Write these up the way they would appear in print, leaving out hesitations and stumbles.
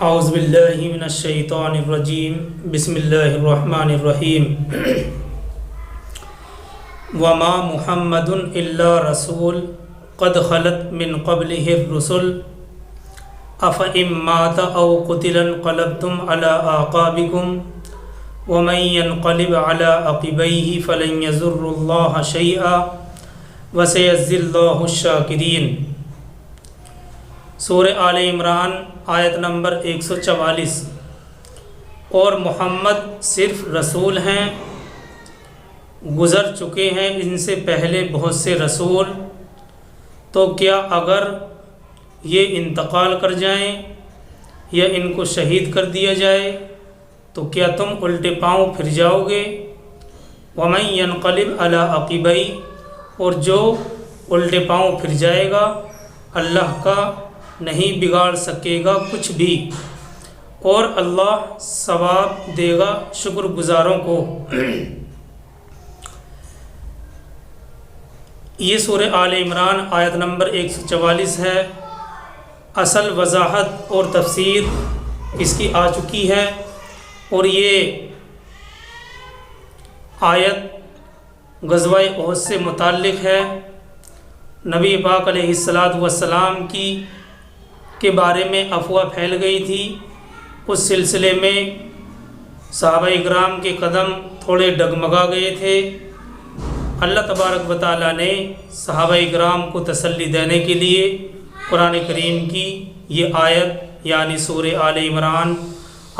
اعوذ باللہ من الشیطان الرجیم بسم اللہ الرحمن الرحیم وما محمد الا رسول قد خلت من قبلہ الرسل افإن مات او قتل انقلبتم على اعقابکم ومن ينقلب على عقبیہ فلن یضر اللہ شیئا وسیجزی اللہ الشاکرین۔ سورہ آل عمران آیت نمبر 144۔ اور محمد صرف رسول ہیں، گزر چکے ہیں ان سے پہلے بہت سے رسول، تو کیا اگر یہ انتقال کر جائیں یا ان کو شہید کر دیا جائے تو کیا تم الٹے پاؤں پھر جاؤ گے؟ وَمَن يَنْقَلِبْ عَلَىٰ عَقِبَيْهِ، اور جو الٹے پاؤں پھر جائے گا اللہ کا نہیں بگاڑ سکے گا کچھ بھی، اور اللہ ثواب دے گا شکر گزاروں کو۔ یہ سورہ آل عمران آیت نمبر 144 ہے۔ اصل وضاحت اور تفسیر اس کی آ چکی ہے، اور یہ آیت غزوہ احد سے متعلق ہے۔ نبی پاک علیہ السلام کے بارے میں افواہ پھیل گئی تھی، اس سلسلے میں صحابہ اکرام کے قدم تھوڑے ڈگمگا گئے تھے۔ اللہ تبارک و تعالیٰ نے صحابہ اکرام کو تسلی دینے کے لیے قرآن کریم کی یہ آیت یعنی سورہ آل عمران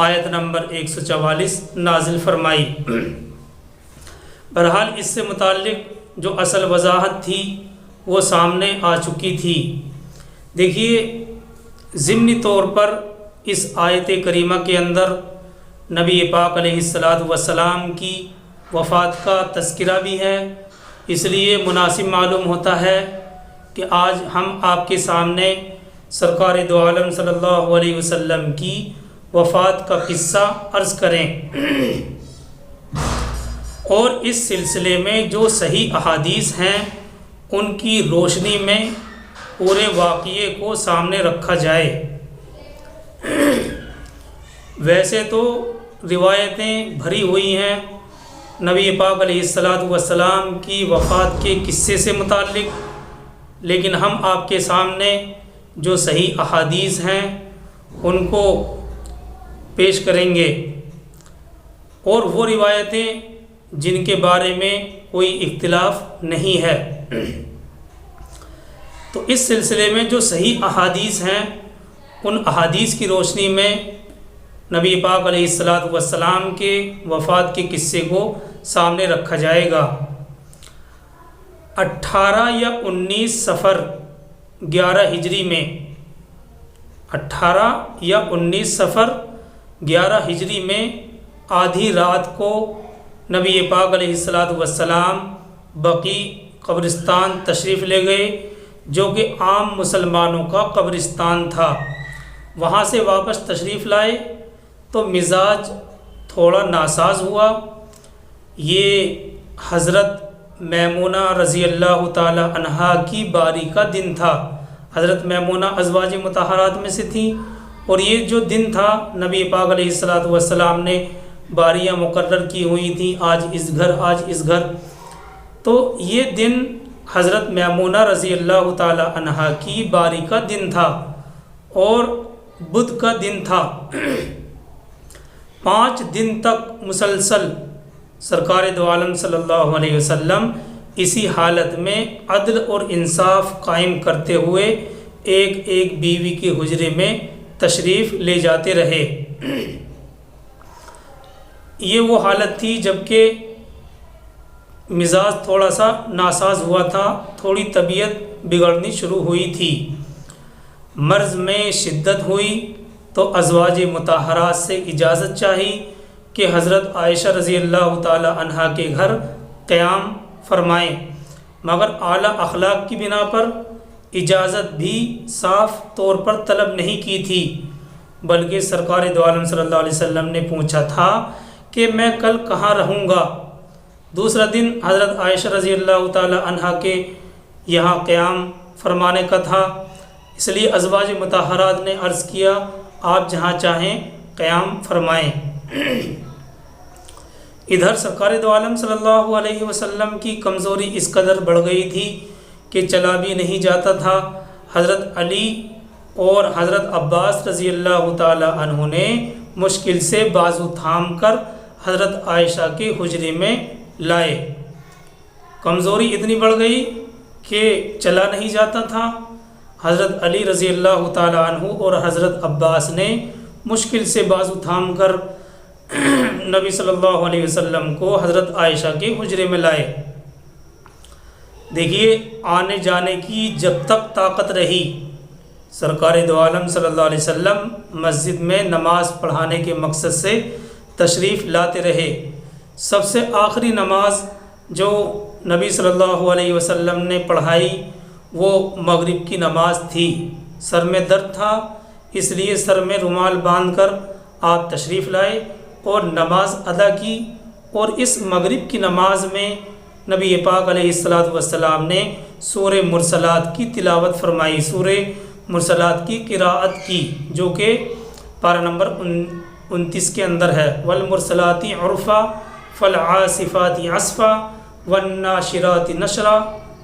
آیت نمبر 144 نازل فرمائی۔ بہرحال اس سے متعلق جو اصل وضاحت تھی وہ سامنے آ چکی تھی۔ دیکھیے، ضمنی طور پر اس آیت کریمہ کے اندر نبی پاک علیہ السلام کی وفات کا تذکرہ بھی ہے، اس لیے مناسب معلوم ہوتا ہے کہ آج ہم آپ کے سامنے سرکار دو عالم صلی اللہ علیہ وسلم کی وفات کا قصہ عرض کریں، اور اس سلسلے میں جو صحیح احادیث ہیں ان کی روشنی میں پورے واقعے کو سامنے رکھا جائے۔ ویسے تو روایتیں بھری ہوئی ہیں نبی پاک علیہ السلام کی وفات کے قصے سے متعلق، لیکن ہم آپ کے سامنے جو صحیح احادیث ہیں ان کو پیش کریں گے، اور وہ روایتیں جن کے بارے میں کوئی اختلاف نہیں ہے۔ تو اس سلسلے میں جو صحیح احادیث ہیں ان احادیث کی روشنی میں نبی پاک علیہ السلام کے وفات کے قصے کو سامنے رکھا جائے گا۔ 18 یا 19 صفر 11 ہجری میں 18 یا 19 صفر 11 ہجری میں آدھی رات کو نبی پاک علیہ السلام بقیع قبرستان تشریف لے گئے، جو کہ عام مسلمانوں کا قبرستان تھا۔ وہاں سے واپس تشریف لائے تو مزاج تھوڑا ناساز ہوا۔ یہ حضرت میمونہ رضی اللہ تعالی عنہا کی باری کا دن تھا۔ حضرت میمونہ ازواج مطہرات میں سے تھیں، اور یہ جو دن تھا نبی پاک علیہ السلام نے باریاں مقرر کی ہوئی تھیں، آج اس گھر آج اس گھر، تو یہ دن حضرت میمونہ رضی اللہ تعالی عنہا کی باری کا دن تھا اور بدھ کا دن تھا۔ 5 دن تک مسلسل سرکار دو عالم صلی اللہ علیہ وسلم اسی حالت میں عدل اور انصاف قائم کرتے ہوئے ایک ایک بیوی کے حجرے میں تشریف لے جاتے رہے۔ یہ وہ حالت تھی جب کہ مزاج تھوڑا سا ناساز ہوا تھا، تھوڑی طبیعت بگڑنی شروع ہوئی تھی۔ مرض میں شدت ہوئی تو ازواج مطہرات سے اجازت چاہی کہ حضرت عائشہ رضی اللہ تعالی عنہا کے گھر قیام فرمائیں، مگر اعلیٰ اخلاق کی بنا پر اجازت بھی صاف طور پر طلب نہیں کی تھی، بلکہ سرکار دو عالم صلی اللہ علیہ وسلم نے پوچھا تھا کہ میں کل کہاں رہوں گا۔ دوسرا دن حضرت عائشہ رضی اللہ تعالی عنہا کے یہاں قیام فرمانے کا تھا، اس لیے ازواج مطہرات نے عرض کیا آپ جہاں چاہیں قیام فرمائیں۔ ادھر سرکار دو عالم صلی اللہ علیہ وسلم کی کمزوری اس قدر بڑھ گئی تھی کہ چلا بھی نہیں جاتا تھا۔ حضرت علی اور حضرت عباس رضی اللہ تعالی عنہ نے مشکل سے بازو تھام کر حضرت عائشہ کے حجرے میں لائے۔ کمزوری اتنی بڑھ گئی کہ چلا نہیں جاتا تھا۔ حضرت علی رضی اللہ تعالی عنہ اور حضرت عباس نے مشکل سے بازو تھام کر نبی صلی اللہ علیہ وسلم کو حضرت عائشہ کے حجرے میں لائے۔ دیکھیے، آنے جانے کی جب تک طاقت رہی، سرکار دو عالم صلی اللہ علیہ وسلم مسجد میں نماز پڑھانے کے مقصد سے تشریف لاتے رہے۔ سب سے آخری نماز جو نبی صلی اللہ علیہ وسلم نے پڑھائی وہ مغرب کی نماز تھی۔ سر میں درد تھا، اس لیے سر میں رومال باندھ کر آپ تشریف لائے اور نماز ادا کی، اور اس مغرب کی نماز میں نبی پاک علیہ السلام نے سورہ مرسلات کی تلاوت فرمائی، سورہ مرسلات کی قراءت کی، جو کہ پارہ نمبر 29 کے اندر ہے۔ والمرسلات عرفا فالعاصفات عصفا والناشرات نشرا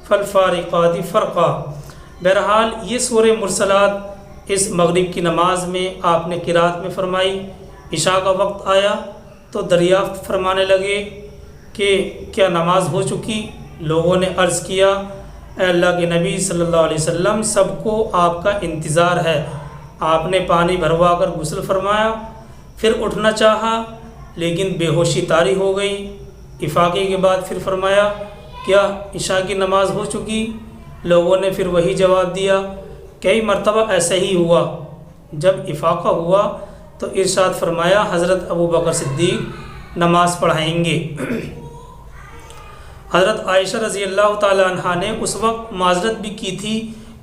فالفارقات فرقا۔ بہرحال یہ سورہ مرسلات اس مغرب کی نماز میں آپ نے قراءت میں فرمائی۔ عشاء کا وقت آیا تو دریافت فرمانے لگے کہ کیا نماز ہو چکی؟ لوگوں نے عرض کیا، اے اللہ کے نبی صلی اللہ علیہ وسلم، سب کو آپ کا انتظار ہے۔ آپ نے پانی بھروا کر غسل فرمایا، پھر اٹھنا چاہا لیکن بے ہوشی طاری ہو گئی۔ افاقے کے بعد پھر فرمایا، کیا عشاء کی نماز ہو چکی؟ لوگوں نے پھر وہی جواب دیا۔ کئی مرتبہ ایسا ہی ہوا۔ جب افاقہ ہوا تو ارشاد فرمایا، حضرت ابو بکر صدیق نماز پڑھائیں گے۔ حضرت عائشہ رضی اللہ تعالی عنہ نے اس وقت معذرت بھی کی تھی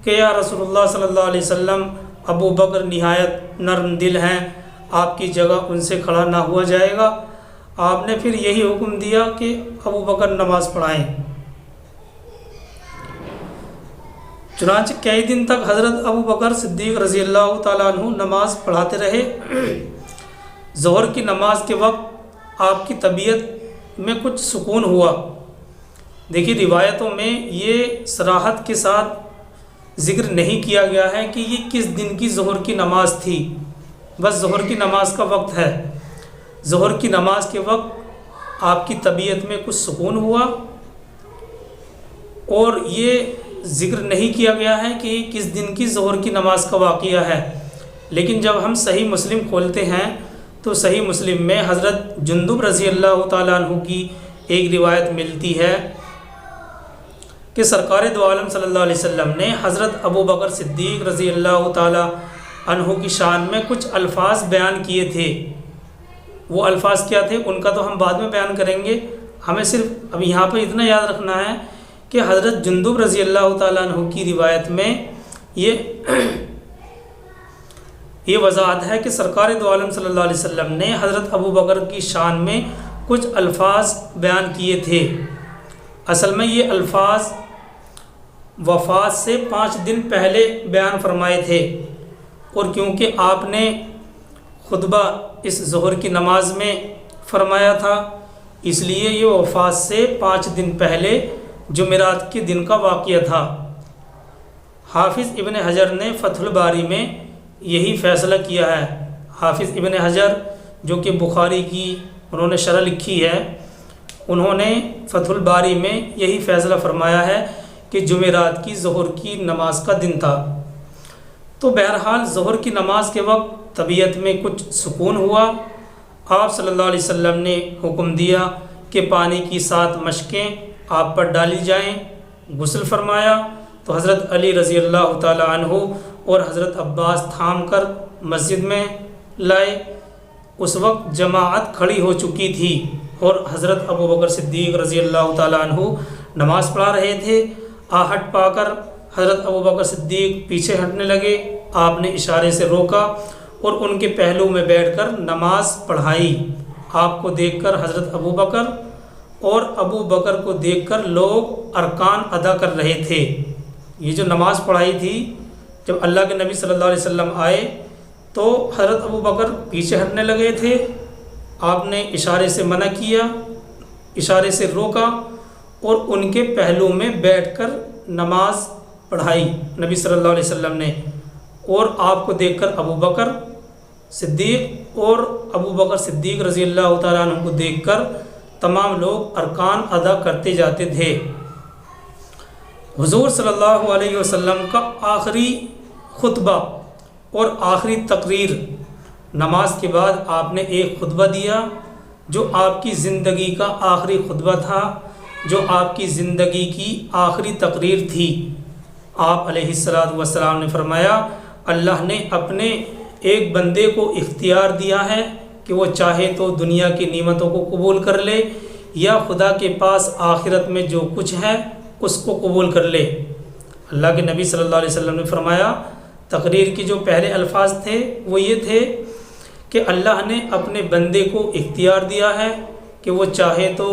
کہ یا رسول اللہ صلی اللہ علیہ وسلم، ابو بکر نہایت نرم دل ہیں، آپ کی جگہ ان سے کھڑا نہ ہوا جائے گا۔ آپ نے پھر یہی حکم دیا کہ ابو بکر نماز پڑھائیں۔ چنانچہ کئی دن تک حضرت ابو بکر صدیق رضی اللہ تعالیٰ عنہ نماز پڑھاتے رہے۔ ظہر کی نماز کے وقت آپ کی طبیعت میں کچھ سکون ہوا۔ دیکھیے، روایتوں میں یہ صراحت کے ساتھ ذکر نہیں کیا گیا ہے کہ یہ کس دن کی ظہر کی نماز تھی، بس ظہر کی نماز کا وقت ہے۔ ظہر کی نماز کے وقت آپ کی طبیعت میں کچھ سکون ہوا، اور یہ ذکر نہیں کیا گیا ہے کہ یہ کس دن کی ظہر کی نماز کا واقعہ ہے۔ لیکن جب ہم صحیح مسلم کھولتے ہیں تو صحیح مسلم میں حضرت جندب رضی اللہ تعالیٰ عنہ کی ایک روایت ملتی ہے کہ سرکار دو عالم صلی اللہ علیہ وسلم نے حضرت ابو بکر صدیق رضی اللہ تعالیٰ عنہ کی شان میں کچھ الفاظ بیان کیے تھے۔ وہ الفاظ کیا تھے ان کا تو ہم بعد میں بیان کریں گے، ہمیں صرف اب یہاں پہ اتنا یاد رکھنا ہے کہ حضرت جندب رضی اللہ تعالیٰ عنہ کی روایت میں یہ وضاحت ہے کہ سرکار دو عالم صلی اللہ علیہ وسلم نے حضرت ابو بکر کی شان میں کچھ الفاظ بیان کیے تھے۔ اصل میں یہ الفاظ وفات سے 5 دن پہلے بیان فرمائے تھے، اور کیونکہ آپ نے خطبہ اس ظہر کی نماز میں فرمایا تھا، اس لیے یہ وفات سے 5 دن پہلے جمعرات کے دن کا واقعہ تھا۔ حافظ ابن حجر نے فتح الباری میں یہی فیصلہ کیا ہے۔ حافظ ابن حجر جو کہ بخاری کی انہوں نے شرح لکھی ہے، انہوں نے فتح الباری میں یہی فیصلہ فرمایا ہے کہ جمعرات کی ظہر کی نماز کا دن تھا۔ تو بہرحال ظہر کی نماز کے وقت طبیعت میں کچھ سکون ہوا۔ آپ صلی اللہ علیہ وسلم نے حکم دیا کہ پانی کی 7 مشکیں آپ پر ڈالی جائیں، غسل فرمایا تو حضرت علی رضی اللہ تعالی عنہ اور حضرت عباس تھام کر مسجد میں لائے۔ اس وقت جماعت کھڑی ہو چکی تھی اور حضرت ابو بکر صدیق رضی اللہ تعالی عنہ نماز پڑھا رہے تھے۔ آہٹ پا کر حضرت ابو بکر صدیق پیچھے ہٹنے لگے۔ آپ نے اشارے سے روکا اور ان کے پہلو میں بیٹھ کر نماز پڑھائی۔ آپ کو دیکھ کر حضرت ابو بکر اور ابو بکر کو دیکھ کر لوگ ارکان ادا کر رہے تھے۔ یہ جو نماز پڑھائی تھی، جب اللہ کے نبی صلی اللہ علیہ وسلم آئے تو حضرت ابو بکر پیچھے ہٹنے لگے تھے، آپ نے اشارے سے منع کیا، اشارے سے روکا اور ان کے پہلو میں بیٹھ کر نماز پڑھائی نبی صلی اللہ علیہ وسلم نے، اور آپ کو دیکھ کر ابو بکر صدیق اور ابو بکر صدیق رضی اللہ تعالیٰ عنہ کو دیکھ کر تمام لوگ ارکان ادا کرتے جاتے تھے۔ حضور صلی اللہ علیہ وسلم کا آخری خطبہ اور آخری تقریر، نماز کے بعد آپ نے ایک خطبہ دیا جو آپ کی زندگی کا آخری خطبہ تھا، جو آپ کی زندگی کی آخری تقریر تھی۔ آپ علیہ السلام نے فرمایا اللہ نے اپنے ایک بندے کو اختیار دیا ہے کہ وہ چاہے تو دنیا کی نعمتوں کو قبول کر لے یا خدا کے پاس آخرت میں جو کچھ ہے اس کو قبول کر لے۔ اللہ کے نبی صلی اللہ علیہ وسلم نے فرمایا، تقریر کی جو پہلے الفاظ تھے وہ یہ تھے کہ اللہ نے اپنے بندے کو اختیار دیا ہے کہ وہ چاہے تو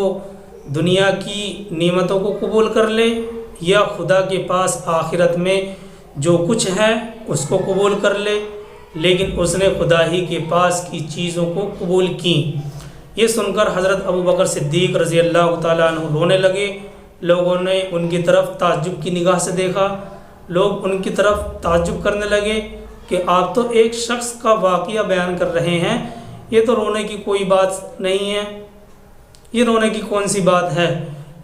دنیا کی نعمتوں کو قبول کر لے یا خدا کے پاس آخرت میں جو کچھ ہے اس کو قبول کر لے، لیکن اس نے خدا ہی کے پاس کی چیزوں کو قبول کی۔ یہ سن کر حضرت ابو بکر صدیق رضی اللہ تعالیٰ عنہ رونے لگے۔ لوگوں نے ان کی طرف تعجب کی نگاہ سے دیکھا، لوگ ان کی طرف تعجب کرنے لگے کہ آپ تو ایک شخص کا واقعہ بیان کر رہے ہیں، یہ تو رونے کی کوئی بات نہیں ہے، یہ رونے کی کون سی بات ہے؟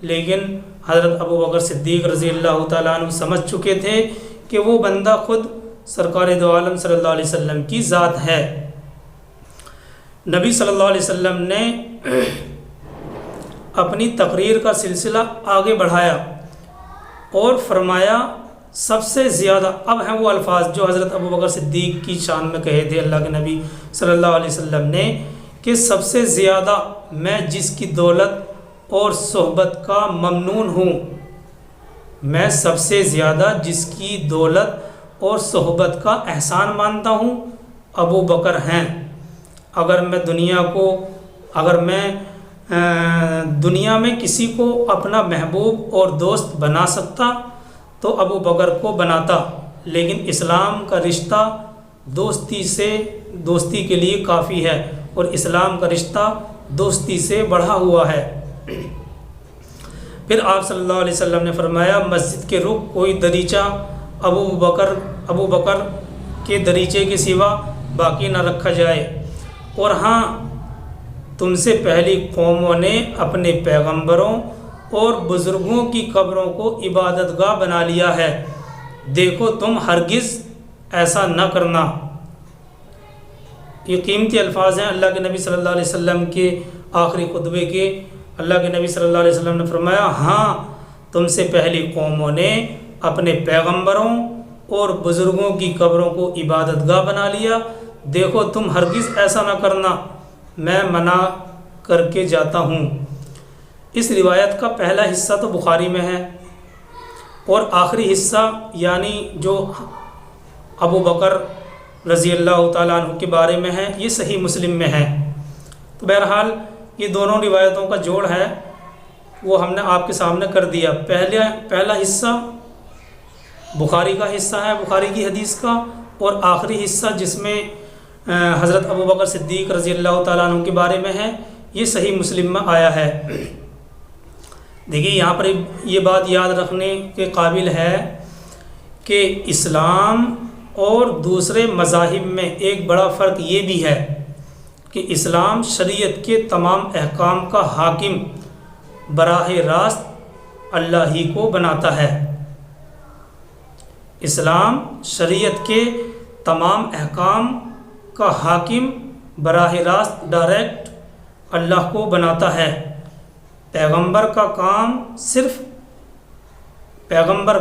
لیکن حضرت ابو بکر صدیق رضی اللہ تعالیٰ عنہ سمجھ چکے تھے کہ وہ بندہ خود سرکار دو عالم صلی اللہ علیہ وسلم کی ذات ہے۔ نبی صلی اللہ علیہ وسلم نے اپنی تقریر کا سلسلہ آگے بڑھایا اور فرمایا سب سے زیادہ، اب ہیں وہ الفاظ جو حضرت ابو بکر صدیق کی شان میں کہے تھے اللہ کے نبی صلی اللہ علیہ وسلم نے، کہ سب سے زیادہ میں جس کی دولت اور صحبت کا ممنون ہوں، میں سب سے زیادہ جس کی دولت اور صحبت کا احسان مانتا ہوں ابو بکر ہیں۔ اگر میں دنیا میں کسی کو اپنا محبوب اور دوست بنا سکتا تو ابو بکر کو بناتا، لیکن اسلام کا رشتہ دوستی کے لیے کافی ہے اور اسلام کا رشتہ دوستی سے بڑھا ہوا ہے۔ پھر آپ صلی اللہ علیہ وسلم نے فرمایا مسجد کے رخ کوئی دریچہ ابو بکر کے دریچے کے سوا باقی نہ رکھا جائے، اور ہاں تم سے پہلی قوموں نے اپنے پیغمبروں اور بزرگوں کی قبروں کو عبادت گاہ بنا لیا ہے، دیکھو تم ہرگز ایسا نہ کرنا۔ یہ قیمتی الفاظ ہیں اللہ کے نبی صلی اللہ علیہ وسلم کے آخری خطبے کے۔ اللہ کے نبی صلی اللہ علیہ وسلم نے فرمایا ہاں تم سے پہلی قوموں نے اپنے پیغمبروں اور بزرگوں کی قبروں کو عبادت گاہ بنا لیا، دیکھو تم ہرگز ایسا نہ کرنا، میں منع کر کے جاتا ہوں۔ اس روایت کا پہلا حصہ تو بخاری میں ہے اور آخری حصہ یعنی جو ابو بکر رضی اللہ تعالیٰ عنہ کے بارے میں ہے یہ صحیح مسلم میں ہے۔ تو بہرحال یہ دونوں روایتوں کا جوڑ ہے وہ ہم نے آپ کے سامنے کر دیا۔ پہلا حصہ بخاری کا حصہ ہے، بخاری کی حدیث کا، اور آخری حصہ جس میں حضرت ابو بکر صدیق رضی اللہ تعالیٰ عنہ کے بارے میں ہے یہ صحیح مسلم میں آیا ہے۔ دیکھیے یہاں پر یہ بات یاد رکھنے کے قابل ہے کہ اسلام اور دوسرے مذاہب میں ایک بڑا فرق یہ بھی ہے کہ اسلام شریعت کے تمام احکام کا حاکم براہ راست اللہ ہی کو بناتا ہے۔ اسلام شریعت کے تمام احکام کا حاکم براہ راست ڈائریکٹ اللہ کو بناتا ہے۔ پیغمبر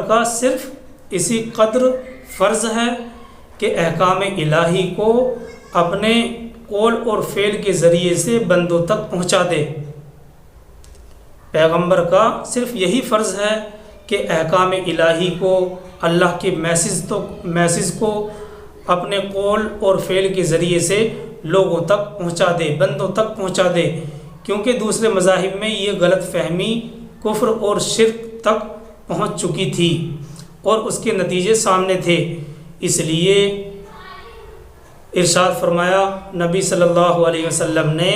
کا صرف اسی قدر فرض ہے کہ احکام الہی کو اپنے قول اور فعل کے ذریعے سے بندوں تک پہنچا دے۔ پیغمبر کا صرف یہی فرض ہے کہ احکام الہی کو، اللہ کے میسج کو اپنے قول اور فعل کے ذریعے سے لوگوں تک پہنچا دے، بندوں تک پہنچا دے، کیونکہ دوسرے مذاہب میں یہ غلط فہمی کفر اور شرک تک پہنچ چکی تھی اور اس کے نتیجے سامنے تھے۔ اس لیے ارشاد فرمایا نبی صلی اللہ علیہ وسلم نے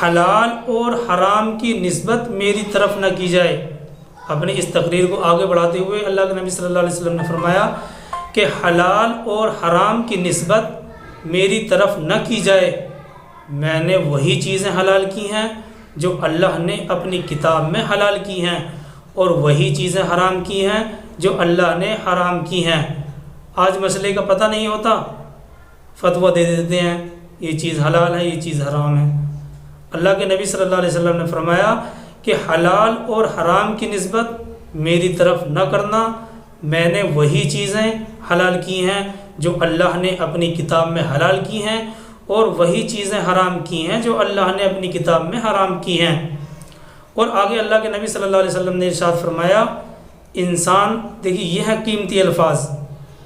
حلال اور حرام کی نسبت میری طرف نہ کی جائے۔ اپنی اس تقریر کو آگے بڑھاتے ہوئے اللہ کے نبی صلی اللہ علیہ وسلم نے فرمایا کہ حلال اور حرام کی نسبت میری طرف نہ کی جائے، میں نے وہی چیزیں حلال کی ہیں جو اللہ نے اپنی کتاب میں حلال کی ہیں، اور وہی چیزیں حرام کی ہیں جو اللہ نے حرام کی ہیں۔ آج مسئلے کا پتہ نہیں ہوتا، فتویٰ دے دیتے ہیں یہ چیز حلال ہے یہ چیز حرام ہے۔ اللہ کے نبی صلی اللہ علیہ وسلم نے فرمایا کہ حلال اور حرام کی نسبت میری طرف نہ کرنا، میں نے وہی چیزیں حلال کی ہیں جو اللہ نے اپنی کتاب میں حلال کی ہیں، اور وہی چیزیں حرام کی ہیں جو اللہ نے اپنی کتاب میں حرام کی ہیں۔ اور آگے اللہ کے نبی صلی اللہ علیہ وسلم نے ارشاد فرمایا، انسان، دیکھیے یہ ہے قیمتی الفاظ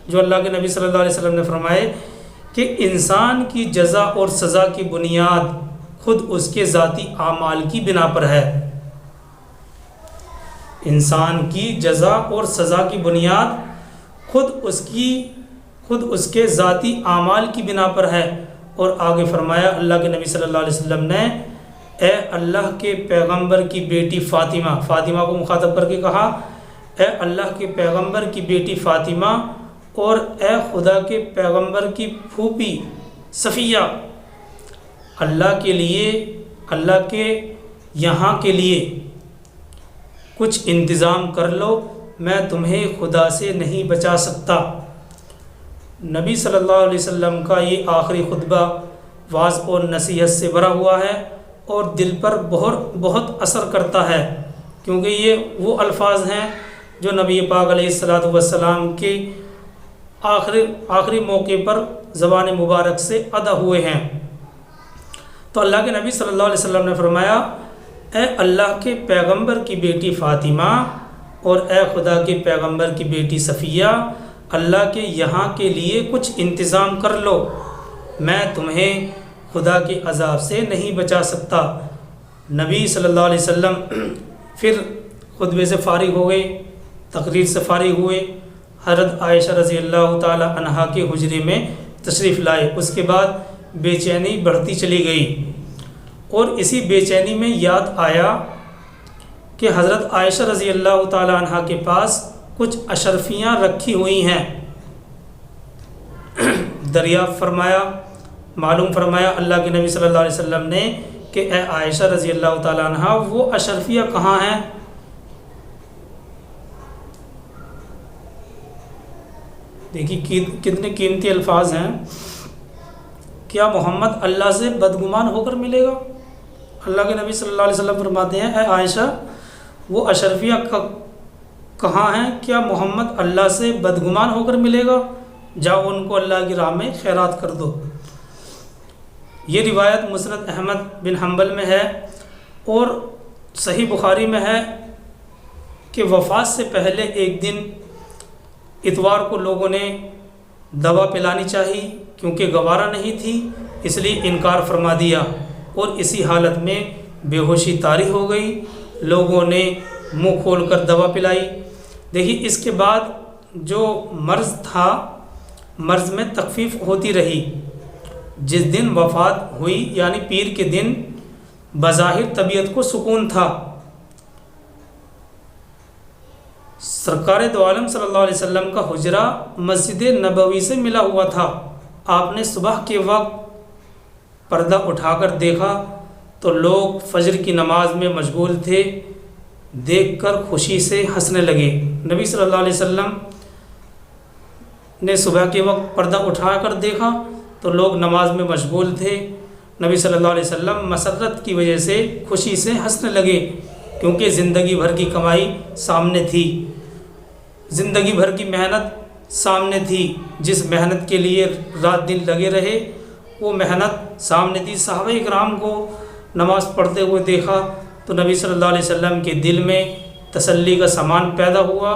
جو اللہ کے نبی صلی اللہ علیہ وسلم نے فرمائے کہ انسان کی جزا اور سزا کی بنیاد خود اس کے ذاتی اعمال کی بنا پر ہے۔ انسان کی جزا اور سزا کی بنیاد خود اس کے ذاتی اعمال کی بنا پر ہے۔ اور آگے فرمایا اللہ کے نبی صلی اللہ علیہ وسلم نے، اے اللہ کے پیغمبر کی بیٹی فاطمہ کو مخاطب کر کے کہا، اے اللہ کے پیغمبر کی بیٹی فاطمہ اور اے خدا کے پیغمبر کی پھوپھی صفیہ، اللہ کے یہاں کے لیے کچھ انتظام کر لو، میں تمہیں خدا سے نہیں بچا سکتا۔ نبی صلی اللہ علیہ وسلم کا یہ آخری خطبہ واعظ اور نصیحت سے بھرا ہوا ہے اور دل پر بہت اثر کرتا ہے، کیونکہ یہ وہ الفاظ ہیں جو نبی پاک علیہ الصلاۃ والسلام کے آخری موقع پر زبان مبارک سے ادا ہوئے ہیں۔ تو اللہ کے نبی صلی اللہ علیہ وسلم نے فرمایا، اے اللہ کے پیغمبر کی بیٹی فاطمہ اور اے خدا کے پیغمبر کی بیٹی صفیہ، اللہ کے یہاں کے لیے کچھ انتظام کر لو، میں تمہیں خدا کے عذاب سے نہیں بچا سکتا۔ نبی صلی اللہ علیہ وسلم پھر خطبے سے فارغ ہو گئے، تقریر سے فارغ ہوئے، حضرت عائشہ رضی اللہ تعالی عنہا کے حجرے میں تشریف لائے۔ اس کے بعد بے چینی بڑھتی چلی گئی، اور اسی بے چینی میں یاد آیا کہ حضرت عائشہ رضی اللہ تعالی عنہا کے پاس کچھ اشرفیاں رکھی ہوئی ہیں۔ دریافت فرمایا، معلوم فرمایا اللہ کے نبی صلی اللہ علیہ وسلم نے کہ اے عائشہ رضی اللہ تعالی عنہا، وہ اشرفیاں کہاں ہیں؟ دیکھیے کتنے قیمتی الفاظ ہیں۔ کیا محمد اللہ سے بدگمان ہو کر ملے گا؟ اللہ کے نبی صلی اللہ علیہ وسلم فرماتے ہیں، اے عائشہ، وہ اشرفیہ کہاں ہیں؟ کیا محمد اللہ سے بدگمان ہو کر ملے گا؟ جاؤ ان کو اللہ کی راہ میں خیرات کر دو۔ یہ روایت مسند احمد بن حنبل میں ہے، اور صحیح بخاری میں ہے کہ وفات سے پہلے ایک دن اتوار کو لوگوں نے دوا پلانی چاہی، کیونکہ گوارا نہیں تھی، اس لیے انکار فرما دیا، اور اسی حالت میں بے ہوشی طاری ہو گئی۔ لوگوں نے منہ کھول کر دوا پلائی۔ دیکھیے اس کے بعد جو مرض تھا، مرض میں تخفیف ہوتی رہی۔ جس دن وفات ہوئی یعنی پیر کے دن بظاہر طبیعت کو سکون تھا۔ سرکار دو عالم صلی اللہ علیہ وسلم کا حجرہ مسجد نبوی سے ملا ہوا تھا۔ آپ نے صبح کے وقت پردہ اٹھا کر دیکھا تو لوگ فجر کی نماز میں مشغول تھے، دیکھ کر خوشی سے ہنسنے لگے۔ نبی صلی اللہ علیہ وسلم نے صبح کے وقت پردہ اٹھا کر دیکھا تو لوگ نماز میں مشغول تھے۔ نبی صلی اللہ علیہ وسلم مسرت کی وجہ سے خوشی سے ہنسنے لگے، کیونکہ زندگی بھر کی کمائی سامنے تھی، زندگی بھر کی محنت سامنے تھی۔ جس محنت کے لیے رات دن لگے رہے وہ محنت سامنے تھی۔ صحابہ کرام کو نماز پڑھتے ہوئے دیکھا تو نبی صلی اللہ علیہ وسلم کے دل میں تسلی کا سامان پیدا ہوا،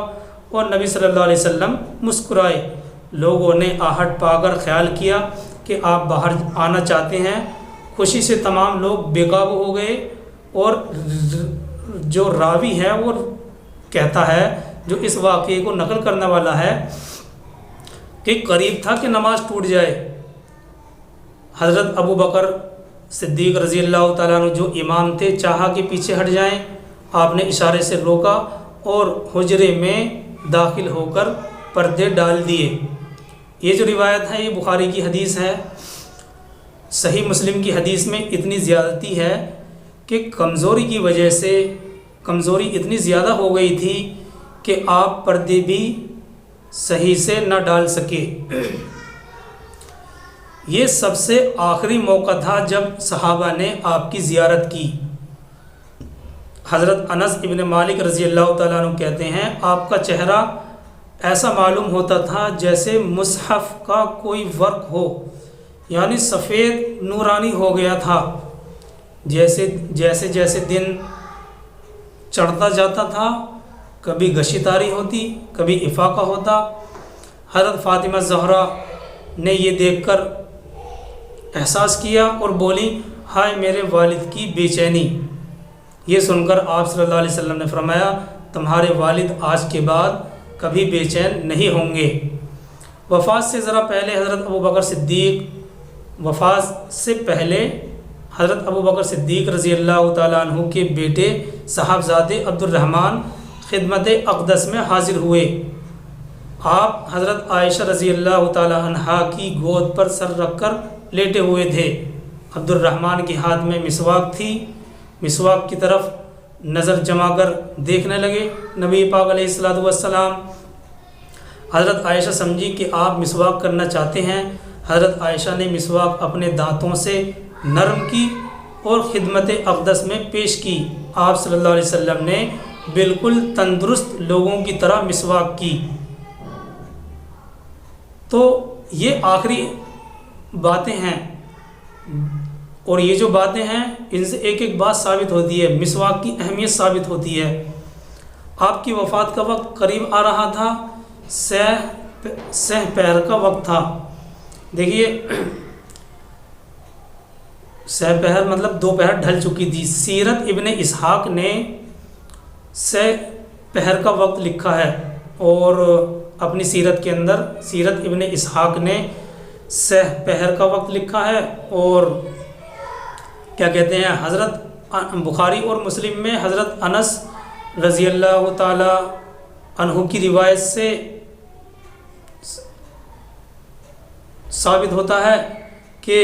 اور نبی صلی اللہ علیہ وسلم مسکرائے۔ لوگوں نے آہٹ پا کر خیال کیا کہ آپ باہر آنا چاہتے ہیں۔ خوشی سے تمام لوگ بے قابو ہو گئے، اور جو راوی ہے وہ کہتا ہے، جو اس واقعے کو نقل کرنے والا ہے، کہ قریب تھا کہ نماز ٹوٹ جائے۔ حضرت ابو بکر صدیق رضی اللہ تعالیٰ عنہ جو امام تھے چاہا کہ پیچھے ہٹ جائیں، آپ نے اشارے سے روکا اور حجرے میں داخل ہو کر پردے ڈال دیے۔ یہ جو روایت ہے یہ بخاری کی حدیث ہے۔ صحیح مسلم کی حدیث میں اتنی زیادتی ہے کہ کمزوری کی وجہ سے کمزوری اتنی زیادہ ہو گئی تھی کہ آپ پردے بھی صحیح سے نہ ڈال سکے۔ یہ سب سے آخری موقع تھا جب صحابہ نے آپ کی زیارت کی۔ حضرت انس ابن مالک رضی اللہ تعالیٰ عنہ کہتے ہیں آپ کا چہرہ ایسا معلوم ہوتا تھا جیسے مصحف کا کوئی ورق ہو، یعنی سفید نورانی ہو گیا تھا۔ جیسے جیسے دن چڑھتا جاتا تھا کبھی غشی طاری ہوتی کبھی افاقہ ہوتا۔ حضرت فاطمہ زہرا نے یہ دیکھ کر احساس کیا اور بولی ہائے میرے والد کی بے چینی۔ یہ سن کر آپ صلی اللہ علیہ وسلم نے فرمایا تمہارے والد آج کے بعد کبھی بے چین نہیں ہوں گے۔ وفات سے ذرا پہلے حضرت ابو بکر صدیق رضی اللہ تعالیٰ عنہ کے بیٹے صاحبزادے عبد الرحمن خدمت اقدس میں حاضر ہوئے۔ آپ حضرت عائشہ رضی اللہ تعالیٰ عنہا کی گود پر سر رکھ کر لیٹے ہوئے تھے۔ عبد الرحمن کے ہاتھ میں مسواک تھی۔ مسواک کی طرف نظر جما کر دیکھنے لگے نبی پاک علیہ الصلوۃ والسلام۔ حضرت عائشہ سمجھی کہ آپ مسواک کرنا چاہتے ہیں۔ حضرت عائشہ نے مسواک اپنے دانتوں سے نرم کی اور خدمت اقدس میں پیش کی۔ آپ صلی اللہ علیہ وسلم نے بالکل تندرست لوگوں کی طرح مسواک کی۔ تو یہ آخری باتیں ہیں، اور یہ جو باتیں ہیں ان سے ایک ایک بات ثابت ہوتی ہے، مسواک کی اہمیت ثابت ہوتی ہے۔ آپ کی وفات کا وقت قریب آ رہا تھا، سہ پہر کا وقت تھا۔ دیکھیے سہ پہر مطلب دوپہر ڈھل چکی تھی۔ سیرت ابن اسحاق نے سہ پہر کا وقت لکھا ہے، اور اپنی سیرت کے اندر سیرت ابن اسحاق نے سہ پہر کا وقت لکھا ہے۔ اور کیا کہتے ہیں حضرت بخاری اور مسلم میں حضرت انس رضی اللہ تعالی عنہ کی روایت سے ثابت ہوتا ہے کہ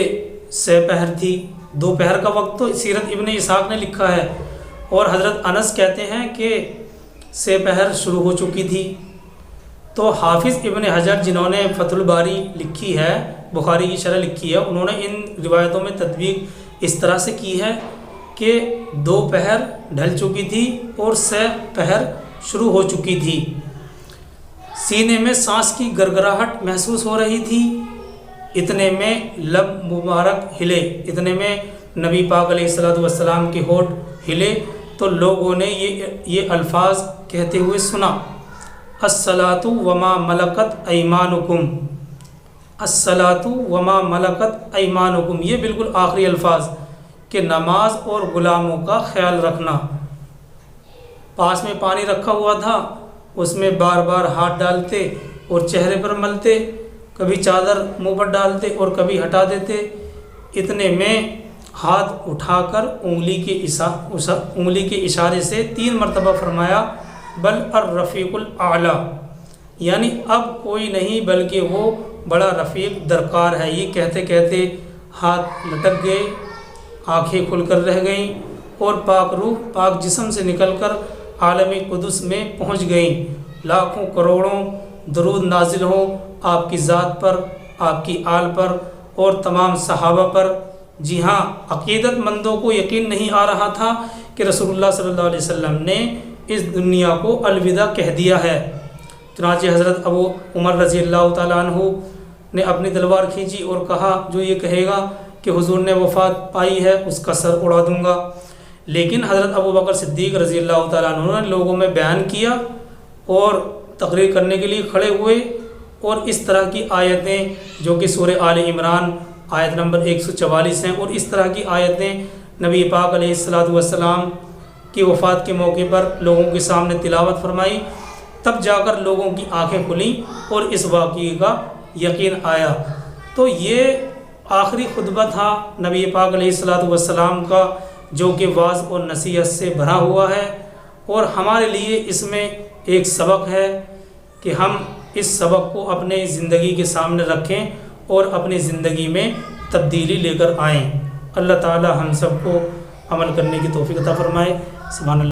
سہ پہر تھی۔ دوپہر کا وقت تو سیرت ابن اسحاق نے لکھا ہے، اور حضرت انس کہتے ہیں کہ سہ پہر شروع ہو چکی تھی۔ تو حافظ ابن حجر جنہوں نے فتح الباری لکھی ہے، بخاری کی شرح لکھی ہے، انہوں نے ان روایتوں میں تطبیق اس طرح سے کی ہے کہ دوپہر ڈھل چکی تھی اور سہ پہر شروع ہو چکی تھی۔ سینے میں سانس کی گرگراہٹ محسوس ہو رہی تھی، اتنے میں لب مبارک ہلے، اتنے میں نبی پاک علیہ الصلوۃ والسلام کے ہونٹ ہلے، تو لوگوں نے یہ الفاظ کہتے ہوئے سنا، الصلاۃ وما ملکت ایمانکم، الصلاۃ وما ملکت ایمانکم، یہ بالکل آخری الفاظ کہ نماز اور غلاموں کا خیال رکھنا۔ پاس میں پانی رکھا ہوا تھا، اس میں بار بار ہاتھ ڈالتے اور چہرے پر ملتے، کبھی چادر منہ پر ڈالتے اور کبھی ہٹا دیتے۔ اتنے میں ہاتھ اٹھا کر انگلی کے اشارے سے 3 مرتبہ فرمایا، بل الرفیق الاعلیٰ، یعنی اب کوئی نہیں بلکہ وہ بڑا رفیق درکار ہے۔ یہ کہتے کہتے ہاتھ لٹک گئے، آنکھیں کھل کر رہ گئیں، اور پاک روح پاک جسم سے نکل کر عالم قدس میں پہنچ گئیں۔ لاکھوں کروڑوں درود نازل ہوں آپ کی ذات پر، آپ کی آل پر اور تمام صحابہ پر۔ جی ہاں، عقیدت مندوں کو یقین نہیں آ رہا تھا کہ رسول اللہ صلی اللہ علیہ وسلم نے اس دنیا کو الوداع کہہ دیا ہے۔ چنانچہ حضرت ابو عمر رضی اللہ تعالیٰ عنہ نے اپنی تلوار کھینچی اور کہا، جو یہ کہے گا کہ حضور نے وفات پائی ہے اس کا سر اڑا دوں گا۔ لیکن حضرت ابو بکر صدیق رضی اللہ تعالیٰ عنہ نے لوگوں میں بیان کیا اور تقریر کرنے کے لیے کھڑے ہوئے، اور اس طرح کی آیتیں جو کہ سورہ آل عمران آیت نمبر 144 ہیں، اور اس طرح کی آیتیں نبی پاک علیہ الصلوۃ والسلام کی وفات کے موقع پر لوگوں کے سامنے تلاوت فرمائی، تب جا کر لوگوں کی آنکھیں کھلیں اور اس واقعے کا یقین آیا۔ تو یہ آخری خطبہ تھا نبی پاک علیہ الصلوۃ والسلام کا، جو کہ وعظ اور نصیحت سے بھرا ہوا ہے، اور ہمارے لیے اس میں ایک سبق ہے کہ ہم اس سبق کو اپنے زندگی کے سامنے رکھیں اور اپنی زندگی میں تبدیلی لے کر آئیں۔ اللہ تعالی ہم سب کو عمل کرنے کی توفیق عطا فرمائے۔ سبحان اللہ۔